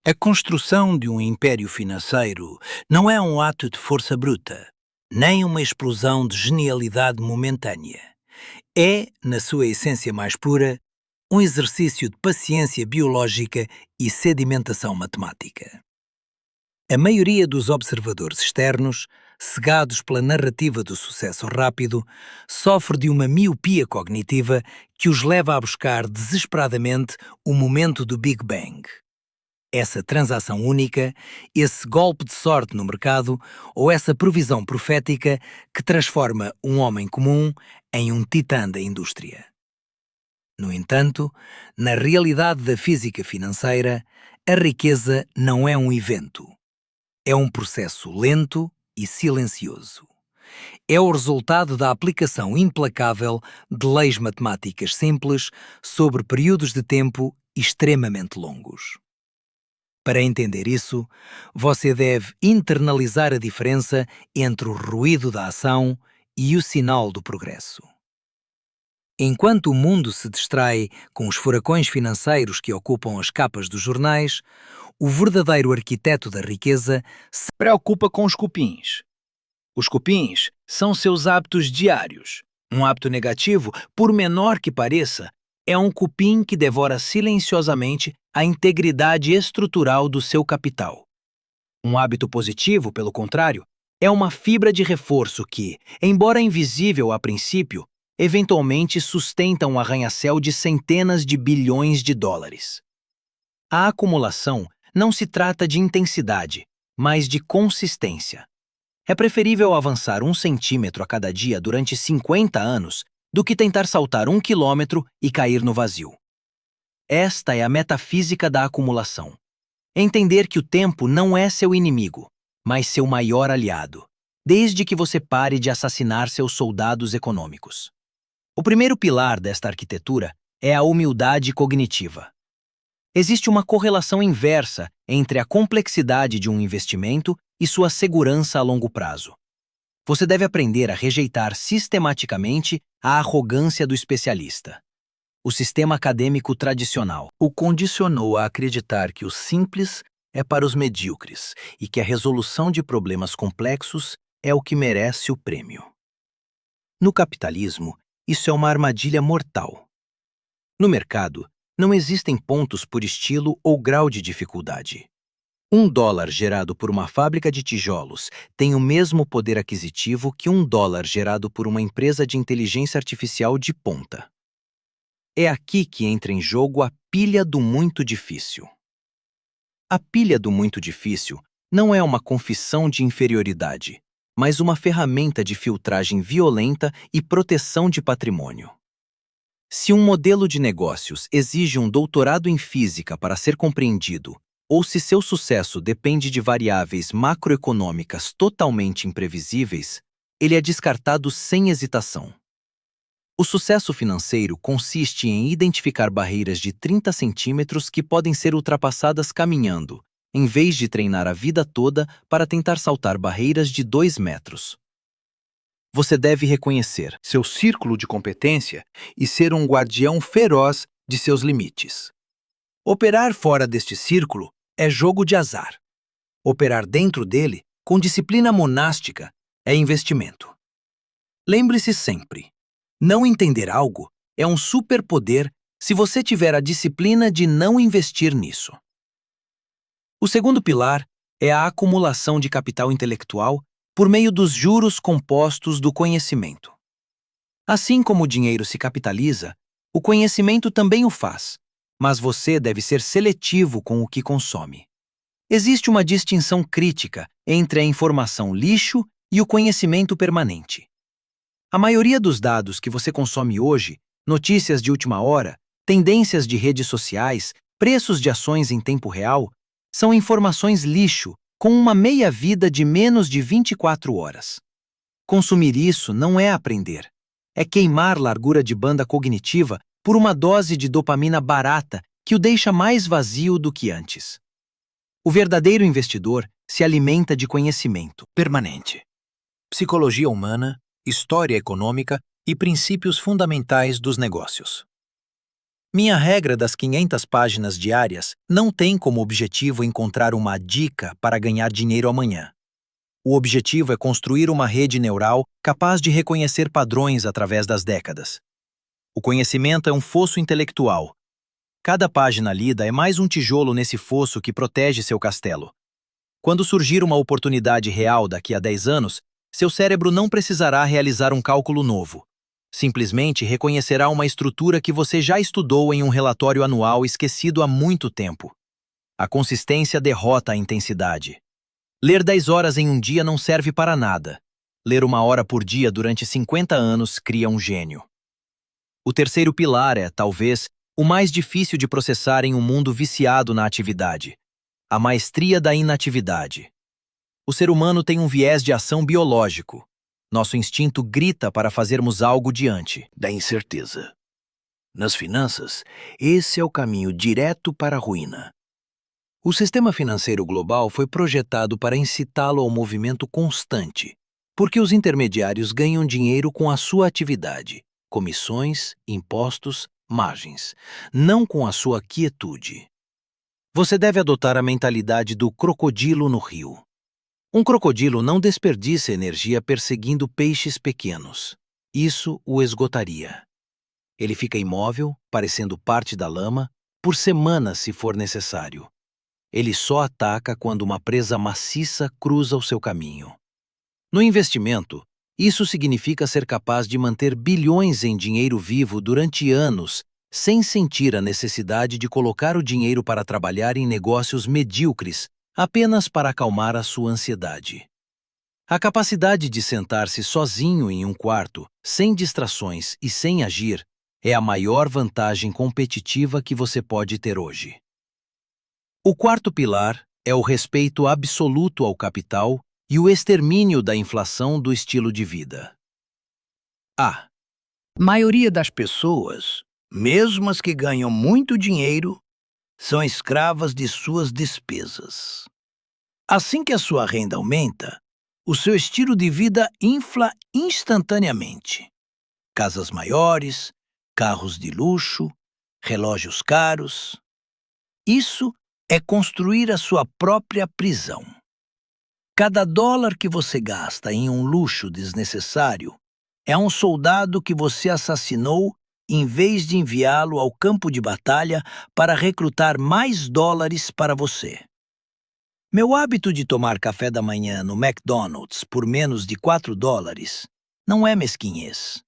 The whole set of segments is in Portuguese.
A construção de um império financeiro não é um ato de força bruta, nem uma explosão de genialidade momentânea. É, na sua essência mais pura, um exercício de paciência biológica e sedimentação matemática. A maioria dos observadores externos, cegados pela narrativa do sucesso rápido, sofre de uma miopia cognitiva que os leva a buscar desesperadamente o momento do Big Bang. Essa transação única, esse golpe de sorte no mercado ou essa previsão profética que transforma um homem comum em um titã da indústria. No entanto, na realidade da física financeira, a riqueza não é um evento. É um processo lento e silencioso. É o resultado da aplicação implacável de leis matemáticas simples sobre períodos de tempo extremamente longos. Para entender isso, você deve internalizar a diferença entre o ruído da ação e o sinal do progresso. Enquanto o mundo se distrai com os furacões financeiros que ocupam as capas dos jornais, o verdadeiro arquiteto da riqueza se preocupa com os cupins. Os cupins são seus hábitos diários. Um hábito negativo, por menor que pareça, é um cupim que devora silenciosamente a integridade estrutural do seu capital. Um hábito positivo, pelo contrário, é uma fibra de reforço que, embora invisível a princípio, eventualmente sustenta um arranha-céu de centenas de bilhões de dólares. A acumulação não se trata de intensidade, mas de consistência. É preferível avançar 1 centímetro a cada dia durante 50 anos do que tentar saltar 1 quilômetro e cair no vazio. Esta é a metafísica da acumulação. Entender que o tempo não é seu inimigo, mas seu maior aliado, desde que você pare de assassinar seus soldados econômicos. O primeiro pilar desta arquitetura é a humildade cognitiva. Existe uma correlação inversa entre a complexidade de um investimento e sua segurança a longo prazo. Você deve aprender a rejeitar sistematicamente a arrogância do especialista. O sistema acadêmico tradicional o condicionou a acreditar que o simples é para os medíocres e que a resolução de problemas complexos é o que merece o prêmio. No capitalismo, isso é uma armadilha mortal. No mercado, não existem pontos por estilo ou grau de dificuldade. $1 gerado por uma fábrica de tijolos tem o mesmo poder aquisitivo que $1 gerado por uma empresa de inteligência artificial de ponta. É aqui que entra em jogo a pilha do muito difícil. A pilha do muito difícil não é uma confissão de inferioridade, mas uma ferramenta de filtragem violenta e proteção de patrimônio. Se um modelo de negócios exige um doutorado em física para ser compreendido, ou se seu sucesso depende de variáveis macroeconômicas totalmente imprevisíveis, ele é descartado sem hesitação. O sucesso financeiro consiste em identificar barreiras de 30 centímetros que podem ser ultrapassadas caminhando, em vez de treinar a vida toda para tentar saltar barreiras de 2 metros. Você deve reconhecer seu círculo de competência e ser um guardião feroz de seus limites. Operar fora deste círculo é jogo de azar. Operar dentro dele, com disciplina monástica, é investimento. Lembre-se sempre, não entender algo é um superpoder se você tiver a disciplina de não investir nisso. O segundo pilar é a acumulação de capital intelectual por meio dos juros compostos do conhecimento. Assim como o dinheiro se capitaliza, o conhecimento também o faz, mas você deve ser seletivo com o que consome. Existe uma distinção crítica entre a informação lixo e o conhecimento permanente. A maioria dos dados que você consome hoje, notícias de última hora, tendências de redes sociais, preços de ações em tempo real, são informações lixo com uma meia-vida de menos de 24 horas. Consumir isso não é aprender. É queimar largura de banda cognitiva por uma dose de dopamina barata que o deixa mais vazio do que antes. O verdadeiro investidor se alimenta de conhecimento permanente. Psicologia humana, história econômica e princípios fundamentais dos negócios. Minha regra das 500 páginas diárias não tem como objetivo encontrar uma dica para ganhar dinheiro amanhã. O objetivo é construir uma rede neural capaz de reconhecer padrões através das décadas. O conhecimento é um fosso intelectual. Cada página lida é mais um tijolo nesse fosso que protege seu castelo. Quando surgir uma oportunidade real daqui a 10 anos, seu cérebro não precisará realizar um cálculo novo. Simplesmente reconhecerá uma estrutura que você já estudou em um relatório anual esquecido há muito tempo. A consistência derrota a intensidade. Ler 10 horas em um dia não serve para nada. Ler 1 hora por dia durante 50 anos cria um gênio. O terceiro pilar é, talvez, o mais difícil de processar em um mundo viciado na atividade: a maestria da inatividade. O ser humano tem um viés de ação biológico. Nosso instinto grita para fazermos algo diante Da incerteza. Nas finanças, esse é o caminho direto para a ruína. O sistema financeiro global foi projetado para incitá-lo ao movimento constante, porque os intermediários ganham dinheiro com a sua atividade, comissões, impostos, margens, não com a sua quietude. Você deve adotar a mentalidade do crocodilo no rio. Um crocodilo não desperdiça energia perseguindo peixes pequenos. Isso o esgotaria. Ele fica imóvel, parecendo parte da lama, por semanas se for necessário. Ele só ataca quando uma presa maciça cruza o seu caminho. No investimento, isso significa ser capaz de manter bilhões em dinheiro vivo durante anos, sem sentir a necessidade de colocar o dinheiro para trabalhar em negócios medíocres, apenas para acalmar a sua ansiedade. A capacidade de sentar-se sozinho em um quarto, sem distrações e sem agir, é a maior vantagem competitiva que você pode ter hoje. O quarto pilar é o respeito absoluto ao capital e o extermínio da inflação do estilo de vida. A maioria das pessoas, mesmo as que ganham muito dinheiro, são escravas de suas despesas. Assim que a sua renda aumenta, o seu estilo de vida infla instantaneamente. Casas maiores, carros de luxo, relógios caros. Isso é construir a sua própria prisão. Cada dólar que você gasta em um luxo desnecessário é um soldado que você assassinou em vez de enviá-lo ao campo de batalha para recrutar mais dólares para você. Meu hábito de tomar café da manhã no McDonald's por menos de $4 não é mesquinhez.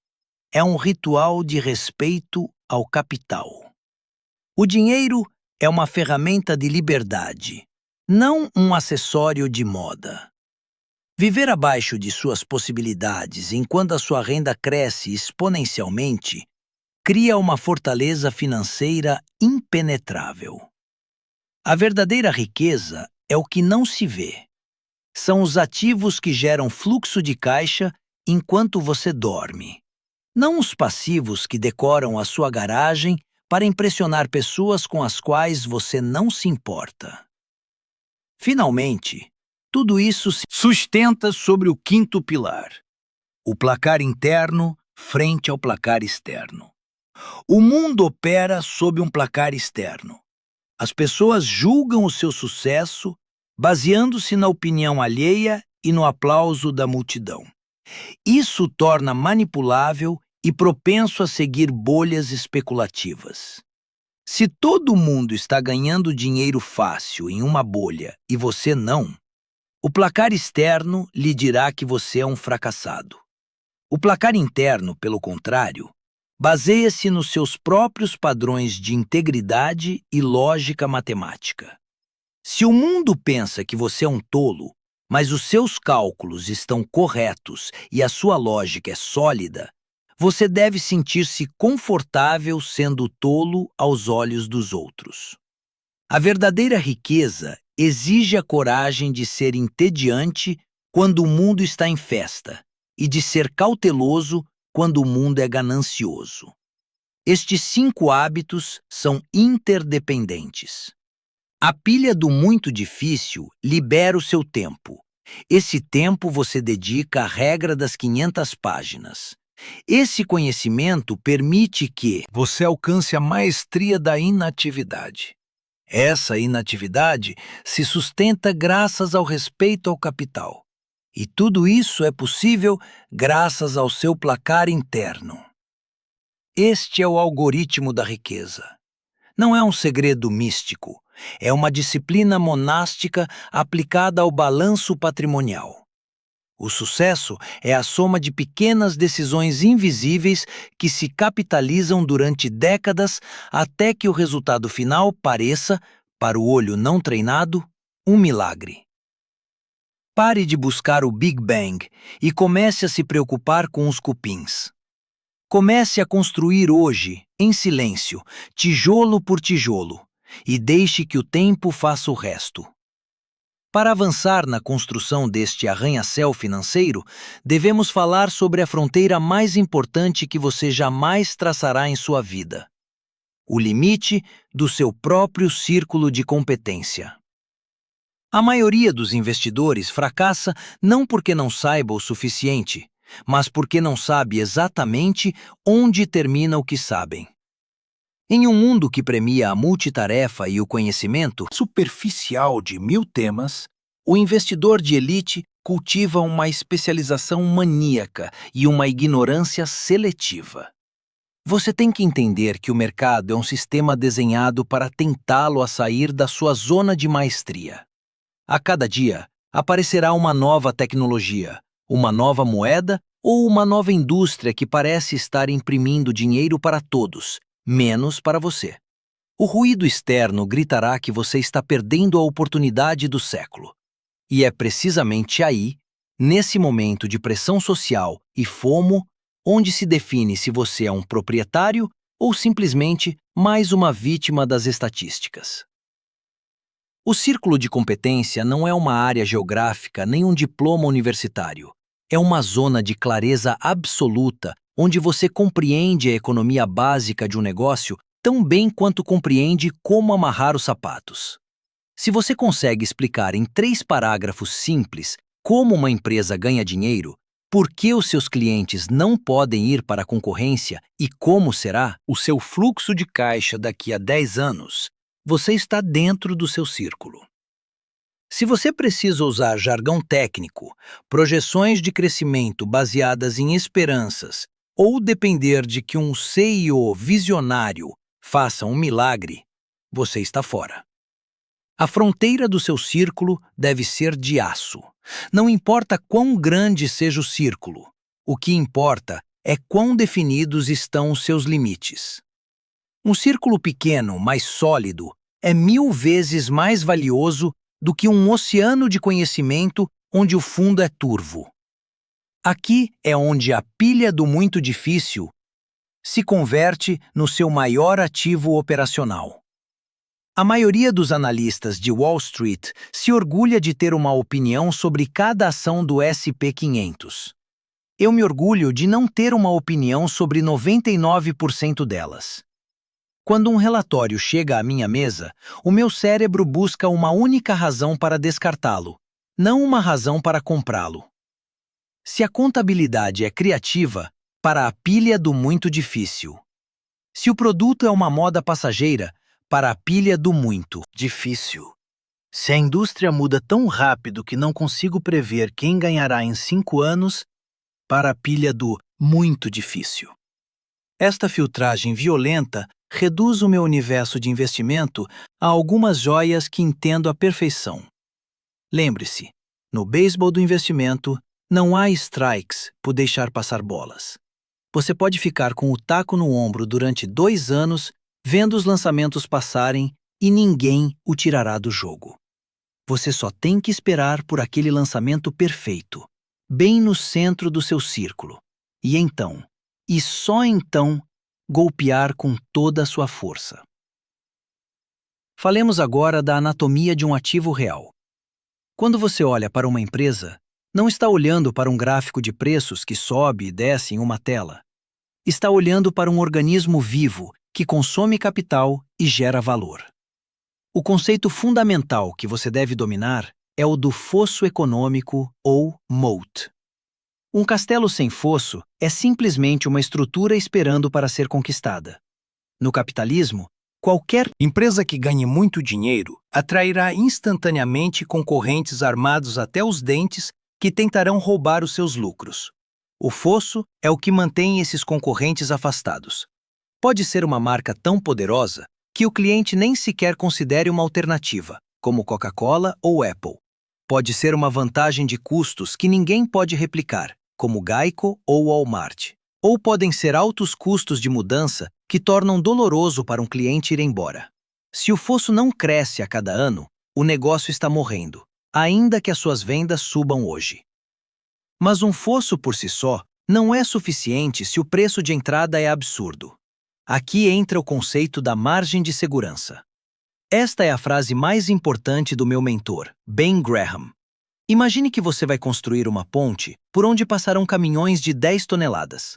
É um ritual de respeito ao capital. O dinheiro é uma ferramenta de liberdade, não um acessório de moda. Viver abaixo de suas possibilidades enquanto a sua renda cresce exponencialmente cria uma fortaleza financeira impenetrável. A verdadeira riqueza é o que não se vê. São os ativos que geram fluxo de caixa enquanto você dorme. Não os passivos que decoram a sua garagem para impressionar pessoas com as quais você não se importa. Finalmente, tudo isso se sustenta sobre o quinto pilar: o placar interno frente ao placar externo. O mundo opera sob um placar externo. As pessoas julgam o seu sucesso baseando-se na opinião alheia e no aplauso da multidão. Isso o torna manipulável e propenso a seguir bolhas especulativas. Se todo mundo está ganhando dinheiro fácil em uma bolha e você não, o placar externo lhe dirá que você é um fracassado. O placar interno, pelo contrário, baseia-se nos seus próprios padrões de integridade e lógica matemática. Se o mundo pensa que você é um tolo, mas os seus cálculos estão corretos e a sua lógica é sólida, você deve sentir-se confortável sendo tolo aos olhos dos outros. A verdadeira riqueza exige a coragem de ser entediante quando o mundo está em festa e de ser cauteloso quando o mundo é ganancioso. Estes 5 hábitos são interdependentes. A pilha do muito difícil libera o seu tempo. Esse tempo você dedica à regra das 500 páginas. Esse conhecimento permite que você alcance a maestria da inatividade. Essa inatividade se sustenta graças ao respeito ao capital. E tudo isso é possível graças ao seu placar interno. Este é o algoritmo da riqueza. Não é um segredo místico, é uma disciplina monástica aplicada ao balanço patrimonial. O sucesso é a soma de pequenas decisões invisíveis que se capitalizam durante décadas até que o resultado final pareça, para o olho não treinado, um milagre. Pare de buscar o Big Bang e comece a se preocupar com os cupins. Comece a construir hoje, em silêncio, tijolo por tijolo, e deixe que o tempo faça o resto. Para avançar na construção deste arranha-céu financeiro, devemos falar sobre a fronteira mais importante que você jamais traçará em sua vida: o limite do seu próprio círculo de competência. A maioria dos investidores fracassa não porque não saiba o suficiente, mas porque não sabe exatamente onde termina o que sabem. Em um mundo que premia a multitarefa e o conhecimento superficial de 1000 temas, o investidor de elite cultiva uma especialização maníaca e uma ignorância seletiva. Você tem que entender que o mercado é um sistema desenhado para tentá-lo a sair da sua zona de maestria. A cada dia, aparecerá uma nova tecnologia, uma nova moeda ou uma nova indústria que parece estar imprimindo dinheiro para todos, menos para você. O ruído externo gritará que você está perdendo a oportunidade do século. E é precisamente aí, nesse momento de pressão social e FOMO, onde se define se você é um proprietário ou simplesmente mais uma vítima das estatísticas. O círculo de competência não é uma área geográfica nem um diploma universitário. É uma zona de clareza absoluta onde você compreende a economia básica de um negócio tão bem quanto compreende como amarrar os sapatos. Se você consegue explicar em 3 parágrafos simples como uma empresa ganha dinheiro, por que os seus clientes não podem ir para a concorrência e como será o seu fluxo de caixa daqui a 10 anos, você está dentro do seu círculo. Se você precisa usar jargão técnico, projeções de crescimento baseadas em esperanças ou depender de que um CEO visionário faça um milagre, você está fora. A fronteira do seu círculo deve ser de aço. Não importa quão grande seja o círculo, o que importa é quão definidos estão os seus limites. Um círculo pequeno, mas sólido, é 1000 vezes mais valioso do que um oceano de conhecimento onde o fundo é turvo. Aqui é onde a pilha do muito difícil se converte no seu maior ativo operacional. A maioria dos analistas de Wall Street se orgulha de ter uma opinião sobre cada ação do S&P 500. Eu me orgulho de não ter uma opinião sobre 99% delas. Quando um relatório chega à minha mesa, o meu cérebro busca uma única razão para descartá-lo, não uma razão para comprá-lo. Se a contabilidade é criativa, para a pilha do muito difícil. Se o produto é uma moda passageira, para a pilha do muito difícil. Se a indústria muda tão rápido que não consigo prever quem ganhará em 5 anos, para a pilha do muito difícil. Esta filtragem violenta reduz o meu universo de investimento a algumas joias que entendo à perfeição. Lembre-se, no beisebol do investimento, não há strikes por deixar passar bolas. Você pode ficar com o taco no ombro durante 2 anos, vendo os lançamentos passarem e ninguém o tirará do jogo. Você só tem que esperar por aquele lançamento perfeito, bem no centro do seu círculo. E então, e só então, golpear com toda a sua força. Falemos agora da anatomia de um ativo real. Quando você olha para uma empresa, não está olhando para um gráfico de preços que sobe e desce em uma tela. Está olhando para um organismo vivo que consome capital e gera valor. O conceito fundamental que você deve dominar é o do fosso econômico ou moat. Um castelo sem fosso é simplesmente uma estrutura esperando para ser conquistada. No capitalismo, qualquer empresa que ganhe muito dinheiro atrairá instantaneamente concorrentes armados até os dentes que tentarão roubar os seus lucros. O fosso é o que mantém esses concorrentes afastados. Pode ser uma marca tão poderosa que o cliente nem sequer considere uma alternativa, como Coca-Cola ou Apple. Pode ser uma vantagem de custos que ninguém pode replicar, como Geico ou Walmart. Ou podem ser altos custos de mudança que tornam doloroso para um cliente ir embora. Se o fosso não cresce a cada ano, o negócio está morrendo, ainda que as suas vendas subam hoje. Mas um fosso por si só não é suficiente se o preço de entrada é absurdo. Aqui entra o conceito da margem de segurança. Esta é a frase mais importante do meu mentor, Ben Graham. Imagine que você vai construir uma ponte por onde passarão caminhões de 10 toneladas.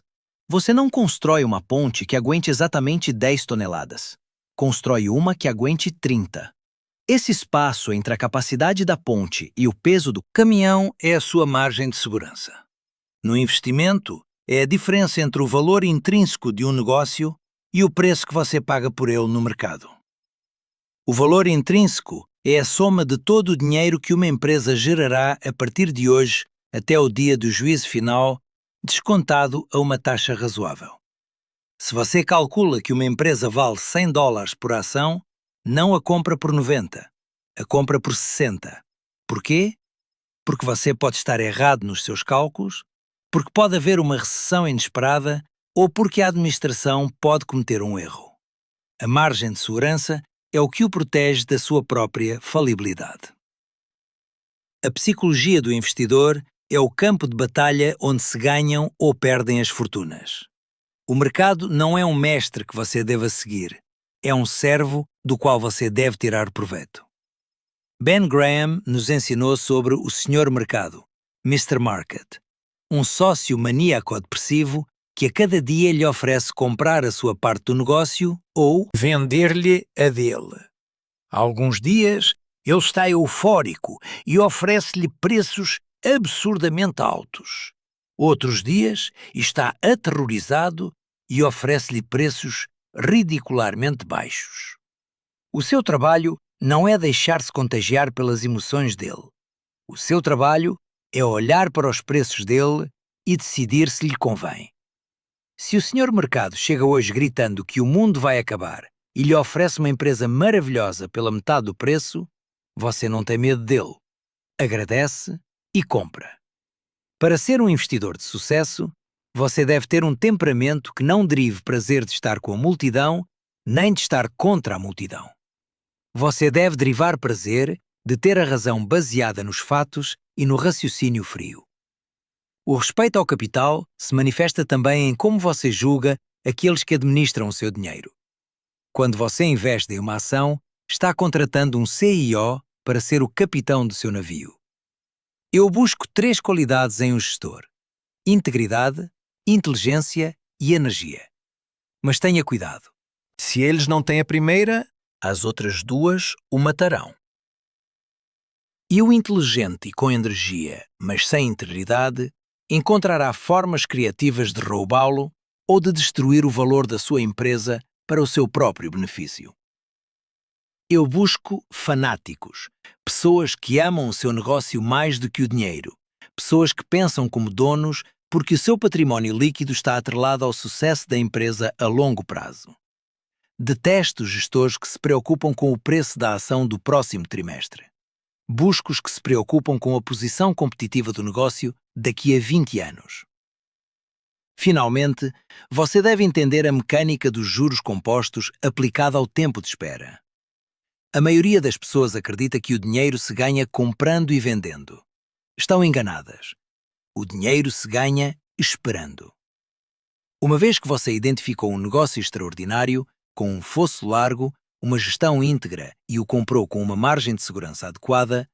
Você não constrói uma ponte que aguente exatamente 10 toneladas. Constrói uma que aguente 30. Esse espaço entre a capacidade da ponte e o peso do caminhão é a sua margem de segurança. No investimento, é a diferença entre o valor intrínseco de um negócio e o preço que você paga por ele no mercado. O valor intrínseco é a soma de todo o dinheiro que uma empresa gerará a partir de hoje até o dia do juízo final, descontado a uma taxa razoável. Se você calcula que uma empresa vale $100 por ação, não a compra por 90, a compra por 60. Porquê? Porque você pode estar errado nos seus cálculos, porque pode haver uma recessão inesperada ou porque a administração pode cometer um erro. A margem de segurança é o que o protege da sua própria falibilidade. A psicologia do investidor é o campo de batalha onde se ganham ou perdem as fortunas. O mercado não é um mestre que você deva seguir, é um servo do qual você deve tirar proveito. Ben Graham nos ensinou sobre o Senhor Mercado, Mr. Market, um sócio maníaco-depressivo que a cada dia lhe oferece comprar a sua parte do negócio ou vender-lhe a dele. Alguns dias ele está eufórico e oferece-lhe preços absurdamente altos. Outros dias está aterrorizado e oferece-lhe preços ridicularmente baixos. O seu trabalho não é deixar-se contagiar pelas emoções dele. O seu trabalho é olhar para os preços dele e decidir se lhe convém. Se o senhor mercado chega hoje gritando que o mundo vai acabar e lhe oferece uma empresa maravilhosa pela metade do preço, você não tem medo dele. Agradece e compra. Para ser um investidor de sucesso, você deve ter um temperamento que não derive prazer de estar com a multidão, nem de estar contra a multidão. Você deve derivar prazer de ter a razão baseada nos fatos e no raciocínio frio. O respeito ao capital se manifesta também em como você julga aqueles que administram o seu dinheiro. Quando você investe em uma ação, está contratando um CIO para ser o capitão do seu navio. Eu busco 3 qualidades em um gestor: integridade, inteligência e energia. Mas tenha cuidado. Se eles não têm a primeira, as outras 2 o matarão. E o inteligente e com energia, mas sem integridade, encontrará formas criativas de roubá-lo ou de destruir o valor da sua empresa para o seu próprio benefício. Eu busco fanáticos, pessoas que amam o seu negócio mais do que o dinheiro, pessoas que pensam como donos porque o seu património líquido está atrelado ao sucesso da empresa a longo prazo. Detesto os gestores que se preocupam com o preço da ação do próximo trimestre. Busco os que se preocupam com a posição competitiva do negócio daqui a 20 anos. Finalmente, você deve entender a mecânica dos juros compostos aplicada ao tempo de espera. A maioria das pessoas acredita que o dinheiro se ganha comprando e vendendo. Estão enganadas. O dinheiro se ganha esperando. Uma vez que você identificou um negócio extraordinário, com um fosso largo, uma gestão íntegra e o comprou com uma margem de segurança adequada,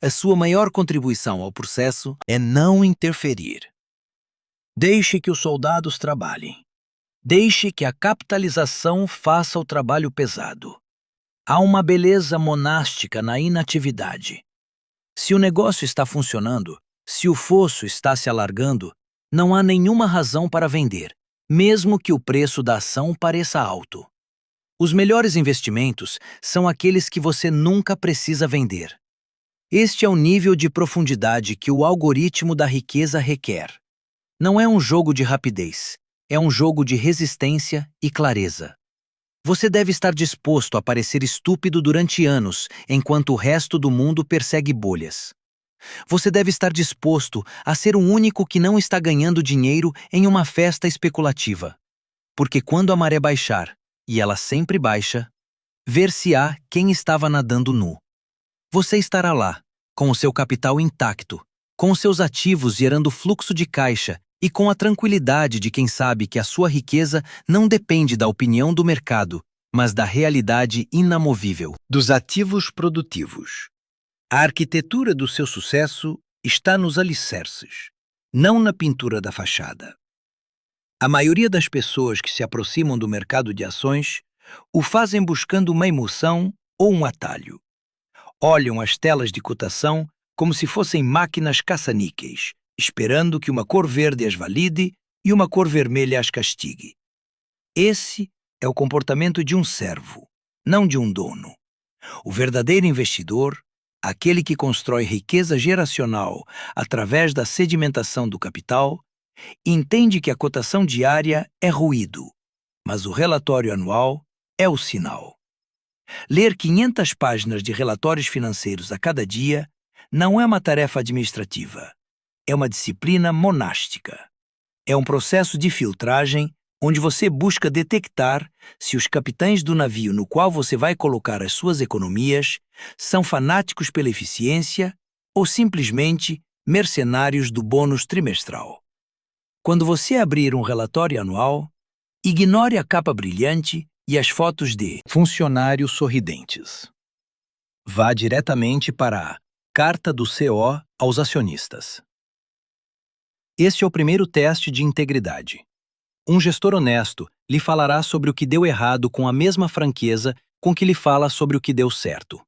a sua maior contribuição ao processo é não interferir. Deixe que os soldados trabalhem. Deixe que a capitalização faça o trabalho pesado. Há uma beleza monástica na inatividade. Se o negócio está funcionando, se o fosso está se alargando, não há nenhuma razão para vender, mesmo que o preço da ação pareça alto. Os melhores investimentos são aqueles que você nunca precisa vender. Este é o nível de profundidade que o algoritmo da riqueza requer. Não é um jogo de rapidez, é um jogo de resistência e clareza. Você deve estar disposto a parecer estúpido durante anos, enquanto o resto do mundo persegue bolhas. Você deve estar disposto a ser o único que não está ganhando dinheiro em uma festa especulativa. Porque quando a maré baixar, e ela sempre baixa, ver-se-á quem estava nadando nu. Você estará lá, com o seu capital intacto, com os seus ativos gerando fluxo de caixa e com a tranquilidade de quem sabe que a sua riqueza não depende da opinião do mercado, mas da realidade inamovível dos ativos produtivos. A arquitetura do seu sucesso está nos alicerces, não na pintura da fachada. A maioria das pessoas que se aproximam do mercado de ações o fazem buscando uma emoção ou um atalho. Olham as telas de cotação como se fossem máquinas caça-níqueis, esperando que uma cor verde as valide e uma cor vermelha as castigue. Esse é o comportamento de um servo, não de um dono. O verdadeiro investidor, aquele que constrói riqueza geracional através da sedimentação do capital, entende que a cotação diária é ruído, mas o relatório anual é o sinal. Ler 500 páginas de relatórios financeiros a cada dia não é uma tarefa administrativa, é uma disciplina monástica. É um processo de filtragem onde você busca detectar se os capitães do navio no qual você vai colocar as suas economias são fanáticos pela eficiência ou simplesmente mercenários do bônus trimestral. Quando você abrir um relatório anual, ignore a capa brilhante e as fotos de funcionários sorridentes. Vá diretamente para a Carta do CO aos acionistas. Este é o primeiro teste de integridade. Um gestor honesto lhe falará sobre o que deu errado com a mesma franqueza com que lhe fala sobre o que deu certo.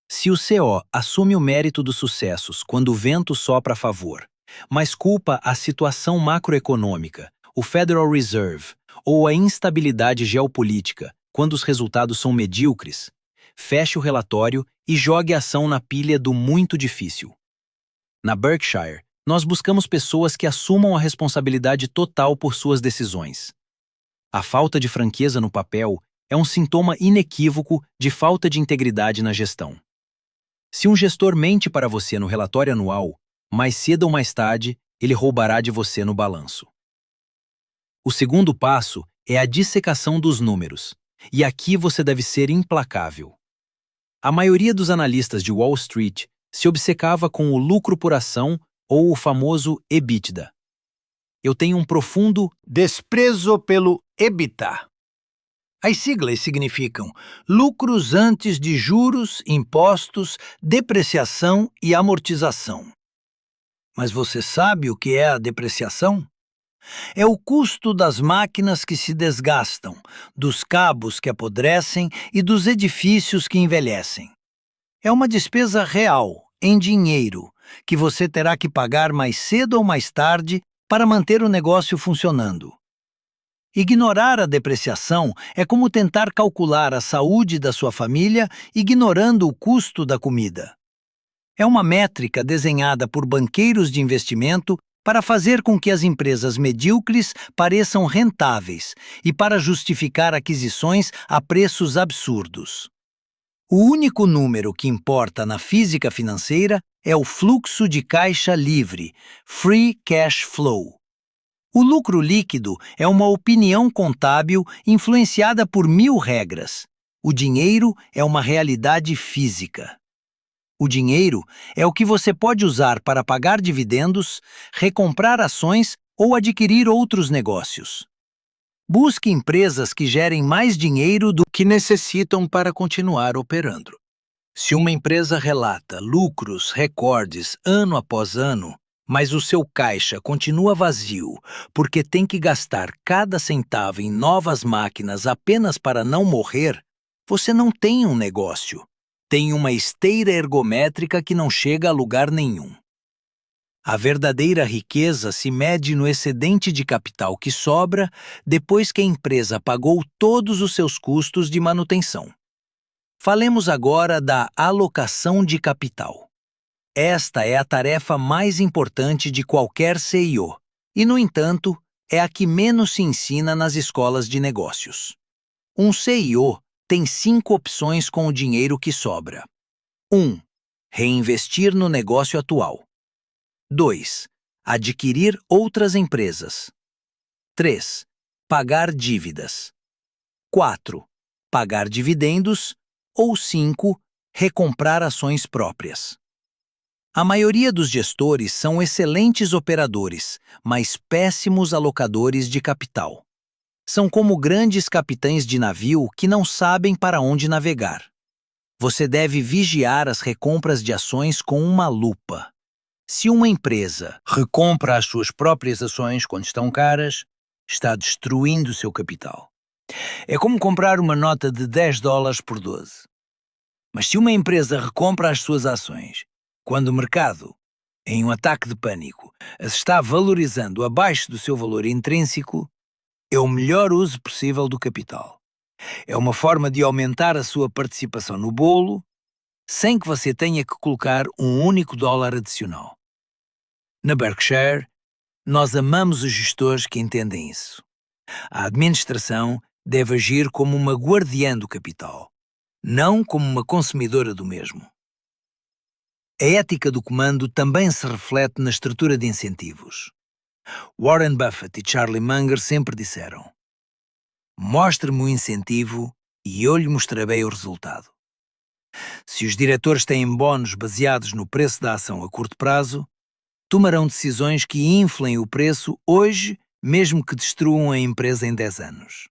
Se o CO assume o mérito dos sucessos quando o vento sopra a favor, mas culpa a situação macroeconômica, o Federal Reserve ou a instabilidade geopolítica quando os resultados são medíocres, feche o relatório e jogue a ação na pilha do muito difícil. Na Berkshire, nós buscamos pessoas que assumam a responsabilidade total por suas decisões. A falta de franqueza no papel é um sintoma inequívoco de falta de integridade na gestão. Se um gestor mente para você no relatório anual, mais cedo ou mais tarde, ele roubará de você no balanço. O segundo passo é a dissecação dos números, e aqui você deve ser implacável. A maioria dos analistas de Wall Street se obcecava com o lucro por ação ou o famoso EBITDA. Eu tenho um profundo desprezo pelo EBITDA. As siglas significam lucros antes de juros, impostos, depreciação e amortização. Mas você sabe o que é a depreciação? É o custo das máquinas que se desgastam, dos cabos que apodrecem e dos edifícios que envelhecem. É uma despesa real, em dinheiro, que você terá que pagar mais cedo ou mais tarde para manter o negócio funcionando. Ignorar a depreciação é como tentar calcular a saúde da sua família ignorando o custo da comida. É uma métrica desenhada por banqueiros de investimento para fazer com que as empresas medíocres pareçam rentáveis e para justificar aquisições a preços absurdos. O único número que importa na física financeira é o fluxo de caixa livre, Free Cash Flow. O lucro líquido é uma opinião contábil influenciada por 1000 regras. O dinheiro é uma realidade física. O dinheiro é o que você pode usar para pagar dividendos, recomprar ações ou adquirir outros negócios. Busque empresas que gerem mais dinheiro do que necessitam para continuar operando. Se uma empresa relata lucros recordes ano após ano, mas o seu caixa continua vazio porque tem que gastar cada centavo em novas máquinas apenas para não morrer, você não tem um negócio. Tem uma esteira ergométrica que não chega a lugar nenhum. A verdadeira riqueza se mede no excedente de capital que sobra depois que a empresa pagou todos os seus custos de manutenção. Falemos agora da alocação de capital. Esta é a tarefa mais importante de qualquer CEO e, no entanto, é a que menos se ensina nas escolas de negócios. Um CEO tem 5 opções com o dinheiro que sobra. 1. Reinvestir no negócio atual. 2. Adquirir outras empresas. 3. Pagar dívidas. 4. Pagar dividendos. Ou 5. Recomprar ações próprias. A maioria dos gestores são excelentes operadores, mas péssimos alocadores de capital. São como grandes capitães de navio que não sabem para onde navegar. Você deve vigiar as recompras de ações com uma lupa. Se uma empresa recompra as suas próprias ações quando estão caras, está destruindo seu capital. É como comprar uma nota de $10 por 12. Mas se uma empresa recompra as suas ações quando o mercado, em um ataque de pânico, as está valorizando abaixo do seu valor intrínseco, é o melhor uso possível do capital. É uma forma de aumentar a sua participação no bolo sem que você tenha que colocar um único dólar adicional. Na Berkshire, nós amamos os gestores que entendem isso. A administração deve agir como uma guardiã do capital, não como uma consumidora do mesmo. A ética do comando também se reflete na estrutura de incentivos. Warren Buffett e Charlie Munger sempre disseram: mostre-me o incentivo e eu lhe mostrarei o resultado. Se os diretores têm bónus baseados no preço da ação a curto prazo, tomarão decisões que inflem o preço hoje, mesmo que destruam a empresa em 10 anos.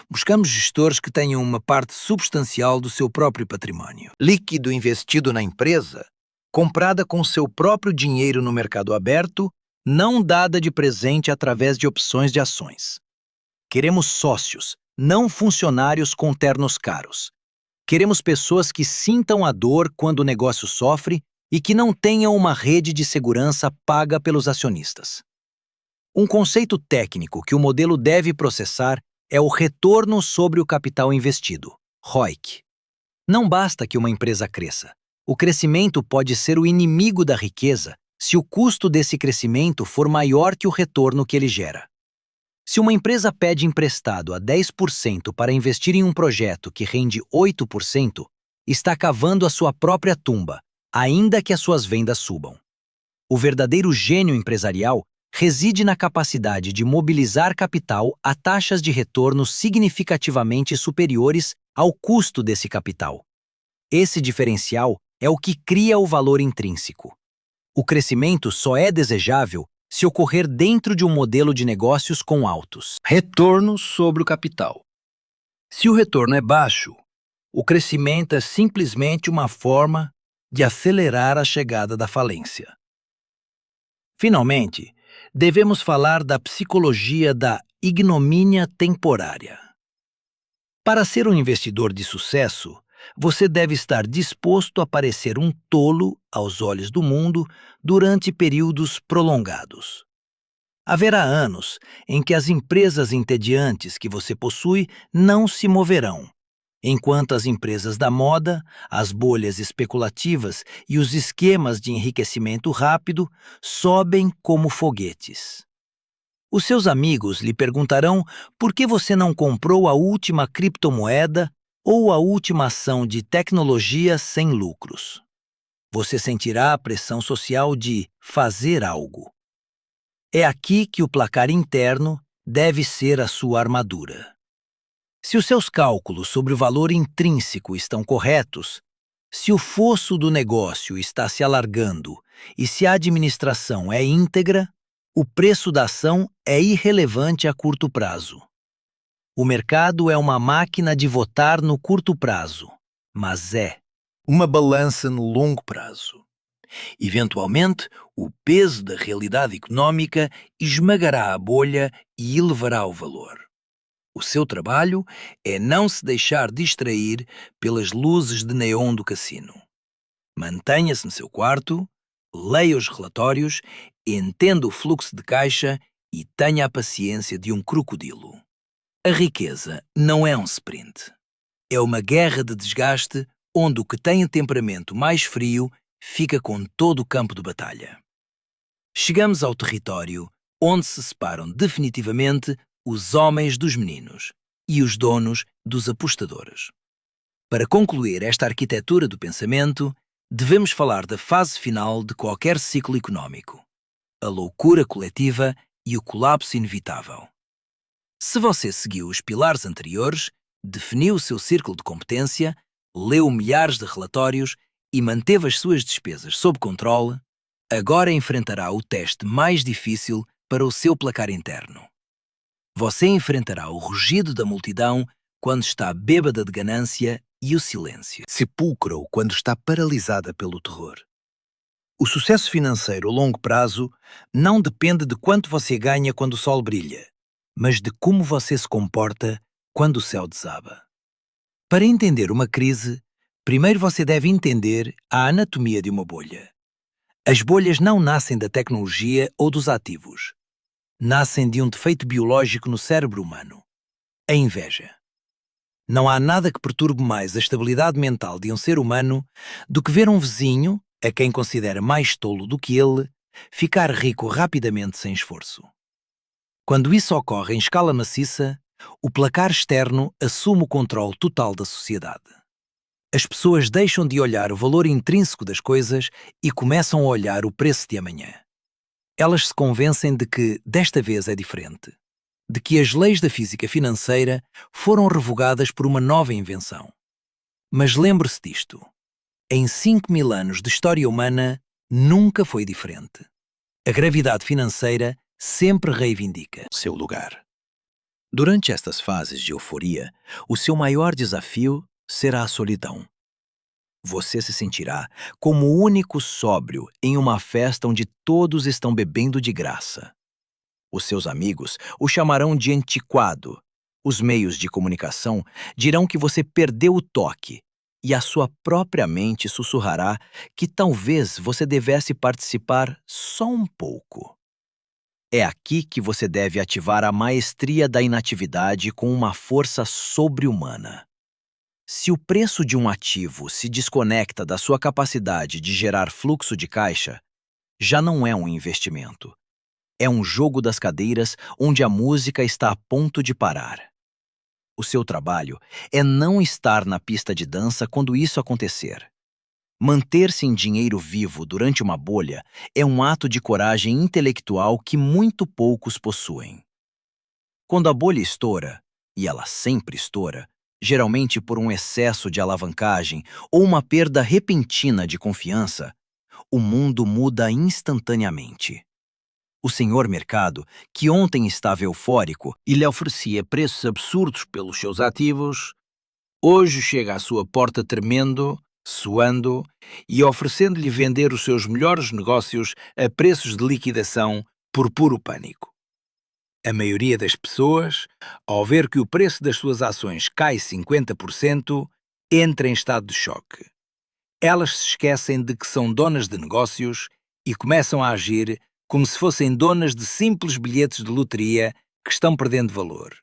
Buscamos gestores que tenham uma parte substancial do seu próprio patrimônio líquido investido na empresa, comprada com seu próprio dinheiro no mercado aberto, não dada de presente através de opções de ações. Queremos sócios, não funcionários com ternos caros. Queremos pessoas que sintam a dor quando o negócio sofre e que não tenham uma rede de segurança paga pelos acionistas. Um conceito técnico que o modelo deve processar é o retorno sobre o capital investido, ROIC. Não basta que uma empresa cresça. O crescimento pode ser o inimigo da riqueza se o custo desse crescimento for maior que o retorno que ele gera. Se uma empresa pede emprestado a 10% para investir em um projeto que rende 8%, está cavando a sua própria tumba, ainda que as suas vendas subam. O verdadeiro gênio empresarial reside na capacidade de mobilizar capital a taxas de retorno significativamente superiores ao custo desse capital. Esse diferencial é o que cria o valor intrínseco. O crescimento só é desejável se ocorrer dentro de um modelo de negócios com altos retornos sobre o capital. Se o retorno é baixo, o crescimento é simplesmente uma forma de acelerar a chegada da falência. Finalmente, devemos falar da psicologia da ignomínia temporária. Para ser um investidor de sucesso, você deve estar disposto a parecer um tolo aos olhos do mundo durante períodos prolongados. Haverá anos em que as empresas entediantes que você possui não se moverão, enquanto as empresas da moda, as bolhas especulativas e os esquemas de enriquecimento rápido sobem como foguetes. Os seus amigos lhe perguntarão por que você não comprou a última criptomoeda ou a última ação de tecnologia sem lucros. Você sentirá a pressão social de fazer algo. É aqui que o placar interno deve ser a sua armadura. Se os seus cálculos sobre o valor intrínseco estão corretos, se o fosso do negócio está se alargando e se a administração é íntegra, o preço da ação é irrelevante a curto prazo. O mercado é uma máquina de votar no curto prazo, mas é uma balança no longo prazo. Eventualmente, o peso da realidade econômica esmagará a bolha e elevará o valor. O seu trabalho é não se deixar distrair pelas luzes de neon do cassino. Mantenha-se no seu quarto, Leia os relatórios, entenda o fluxo de caixa e tenha a paciência de um crocodilo. A riqueza não é um sprint. É uma guerra de desgaste onde o que tem temperamento mais frio fica com todo o campo de batalha. Chegamos ao território onde se separam definitivamente os homens dos meninos e os donos dos apostadores. Para concluir esta arquitetura do pensamento, devemos falar da fase final de qualquer ciclo econômico, a loucura coletiva e o colapso inevitável. Se você seguiu os pilares anteriores, definiu o seu círculo de competência, leu milhares de relatórios e manteve as suas despesas sob controle, agora enfrentará o teste mais difícil para o seu placar interno. Você enfrentará o rugido da multidão quando está bêbada de ganância e o silêncio. Sepulcra-o quando está paralisada pelo terror. O sucesso financeiro a longo prazo não depende de quanto você ganha quando o sol brilha, mas de como você se comporta quando o céu desaba. Para entender uma crise, primeiro você deve entender a anatomia de uma bolha. As bolhas não nascem da tecnologia ou dos ativos. Nascem de um defeito biológico no cérebro humano: a inveja. Não há nada que perturbe mais a estabilidade mental de um ser humano do que ver um vizinho, a quem considera mais tolo do que ele, ficar rico rapidamente sem esforço. Quando isso ocorre em escala maciça, o placar externo assume o controle total da sociedade. As pessoas deixam de olhar o valor intrínseco das coisas e começam a olhar o preço de amanhã. Elas se convencem de que, desta vez, é diferente, de que as leis da física financeira foram revogadas por uma nova invenção. Mas lembre-se disto: em 5.000 anos de história humana, nunca foi diferente. A gravidade financeira sempre reivindica seu lugar. Durante estas fases de euforia, o seu maior desafio será a solidão. Você se sentirá como o único sóbrio em uma festa onde todos estão bebendo de graça. Os seus amigos o chamarão de antiquado. Os meios de comunicação dirão que você perdeu o toque e a sua própria mente sussurrará que talvez você devesse participar só um pouco. É aqui que você deve ativar a maestria da inatividade com uma força sobre-humana. Se o preço de um ativo se desconecta da sua capacidade de gerar fluxo de caixa, já não é um investimento. É um jogo das cadeiras onde a música está a ponto de parar. O seu trabalho é não estar na pista de dança quando isso acontecer. Manter-se em dinheiro vivo durante uma bolha é um ato de coragem intelectual que muito poucos possuem. Quando a bolha estoura, e ela sempre estoura, geralmente por um excesso de alavancagem ou uma perda repentina de confiança, o mundo muda instantaneamente. O senhor mercado, que ontem estava eufórico e lhe oferecia preços absurdos pelos seus ativos, hoje chega à sua porta tremendo, suando e oferecendo-lhe vender os seus melhores negócios a preços de liquidação por puro pânico. A maioria das pessoas, ao ver que o preço das suas ações cai 50%, entra em estado de choque. Elas se esquecem de que são donas de negócios e começam a agir como se fossem donas de simples bilhetes de loteria que estão perdendo valor.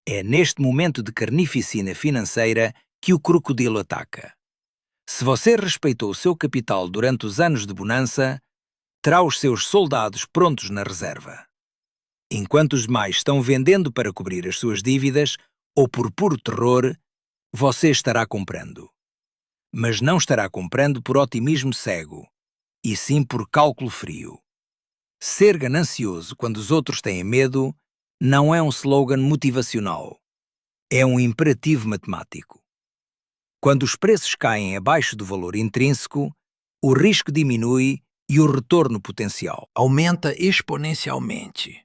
É neste momento de carnificina financeira que o crocodilo ataca. Se você respeitou o seu capital durante os anos de bonança, terá os seus soldados prontos na reserva. Enquanto os demais estão vendendo para cobrir as suas dívidas ou por puro terror, você estará comprando. Mas não estará comprando por otimismo cego, e sim por cálculo frio. Ser ganancioso quando os outros têm medo não é um slogan motivacional. É um imperativo matemático. Quando os preços caem abaixo do valor intrínseco, o risco diminui e o retorno potencial aumenta exponencialmente.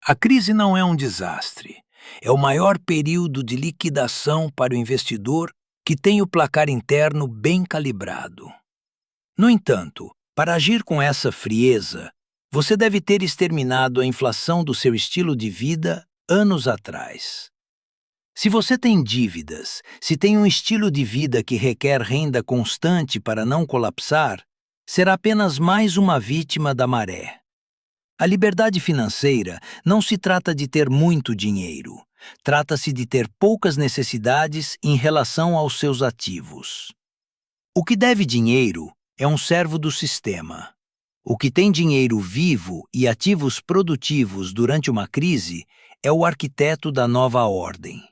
A crise não é um desastre. É o maior período de liquidação para o investidor que tem o placar interno bem calibrado. No entanto, para agir com essa frieza, você deve ter exterminado a inflação do seu estilo de vida anos atrás. Se você tem dívidas, se tem um estilo de vida que requer renda constante para não colapsar, será apenas mais uma vítima da maré. A liberdade financeira não se trata de ter muito dinheiro. Trata-se de ter poucas necessidades em relação aos seus ativos. O que deve dinheiro é um servo do sistema. O que tem dinheiro vivo e ativos produtivos durante uma crise é o arquiteto da nova ordem.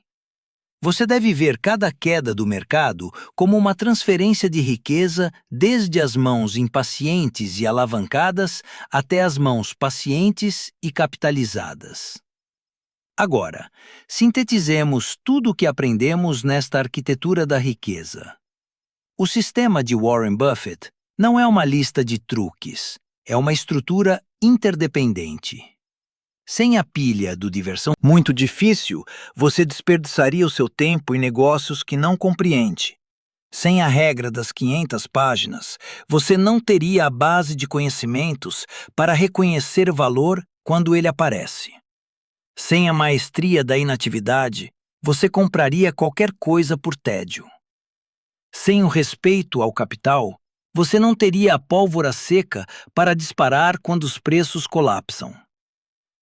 Você deve ver cada queda do mercado como uma transferência de riqueza desde as mãos impacientes e alavancadas até as mãos pacientes e capitalizadas. Agora, sintetizemos tudo o que aprendemos nesta arquitetura da riqueza. O sistema de Warren Buffett não é uma lista de truques, é uma estrutura interdependente. Sem a pilha do diversão muito difícil, você desperdiçaria o seu tempo em negócios que não compreende. Sem a regra das 500 páginas, você não teria a base de conhecimentos para reconhecer valor quando ele aparece. Sem a maestria da inatividade, você compraria qualquer coisa por tédio. Sem o respeito ao capital, você não teria a pólvora seca para disparar quando os preços colapsam.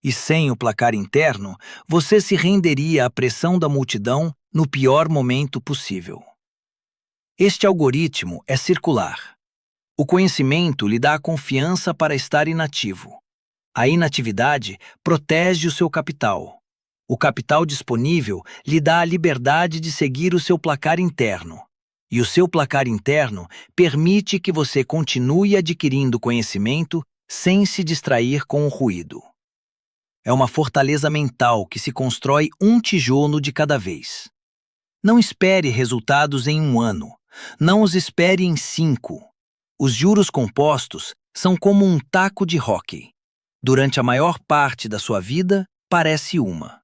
E sem o placar interno, você se renderia à pressão da multidão no pior momento possível. Este algoritmo é circular. O conhecimento lhe dá a confiança para estar inativo. A inatividade protege o seu capital. O capital disponível lhe dá a liberdade de seguir o seu placar interno. E o seu placar interno permite que você continue adquirindo conhecimento sem se distrair com o ruído. É uma fortaleza mental que se constrói um tijolo de cada vez. Não espere resultados em 1 ano. Não os espere em 5. Os juros compostos são como um taco de hóquei. Durante a maior parte da sua vida, parece uma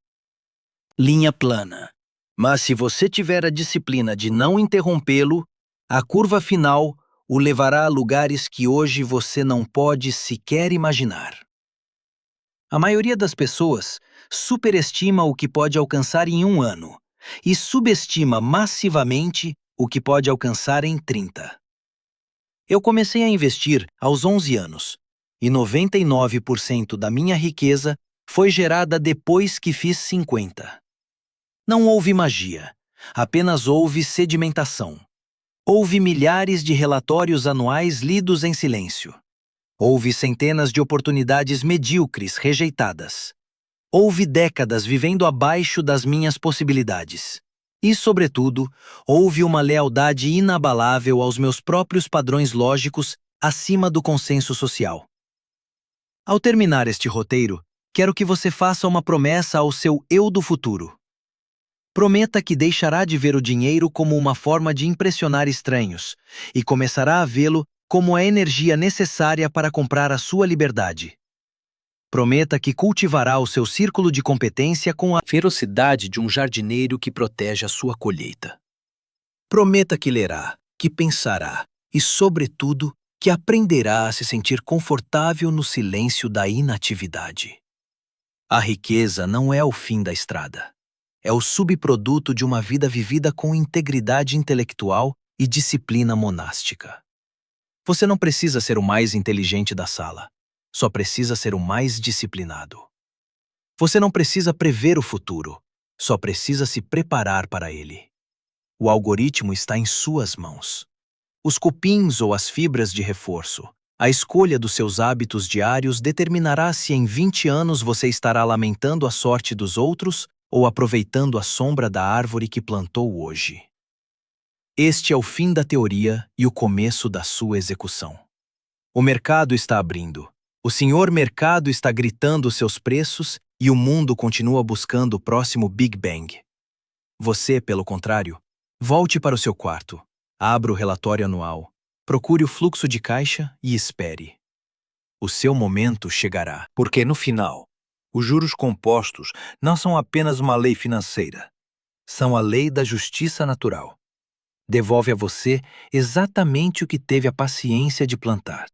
linha plana. Mas se você tiver a disciplina de não interrompê-lo, a curva final o levará a lugares que hoje você não pode sequer imaginar. A maioria das pessoas superestima o que pode alcançar em 1 ano e subestima massivamente o que pode alcançar em 30. Eu comecei a investir aos 11 anos e 99% da minha riqueza foi gerada depois que fiz 50. Não houve magia, apenas houve sedimentação. Houve milhares de relatórios anuais lidos em silêncio. Houve centenas de oportunidades medíocres rejeitadas. Houve décadas vivendo abaixo das minhas possibilidades. E, sobretudo, houve uma lealdade inabalável aos meus próprios padrões lógicos acima do consenso social. Ao terminar este roteiro, quero que você faça uma promessa ao seu eu do futuro. Prometa que deixará de ver o dinheiro como uma forma de impressionar estranhos e começará a vê-lo como a energia necessária para comprar a sua liberdade. Prometa que cultivará o seu círculo de competência com a ferocidade de um jardineiro que protege a sua colheita. Prometa que lerá, que pensará e, sobretudo, que aprenderá a se sentir confortável no silêncio da inatividade. A riqueza não é o fim da estrada. É o subproduto de uma vida vivida com integridade intelectual e disciplina monástica. Você não precisa ser o mais inteligente da sala, só precisa ser o mais disciplinado. Você não precisa prever o futuro, só precisa se preparar para ele. O algoritmo está em suas mãos. Os cupins ou as fibras de reforço, a escolha dos seus hábitos diários determinará se em 20 anos você estará lamentando a sorte dos outros ou aproveitando a sombra da árvore que plantou hoje. Este é o fim da teoria e o começo da sua execução. O mercado está abrindo. O senhor mercado está gritando seus preços e o mundo continua buscando o próximo Big Bang. Você, pelo contrário, volte para o seu quarto, abra o relatório anual, procure o fluxo de caixa e espere. O seu momento chegará. Porque, no final, os juros compostos não são apenas uma lei financeira. São a lei da justiça natural. Devolve a você exatamente o que teve a paciência de plantar.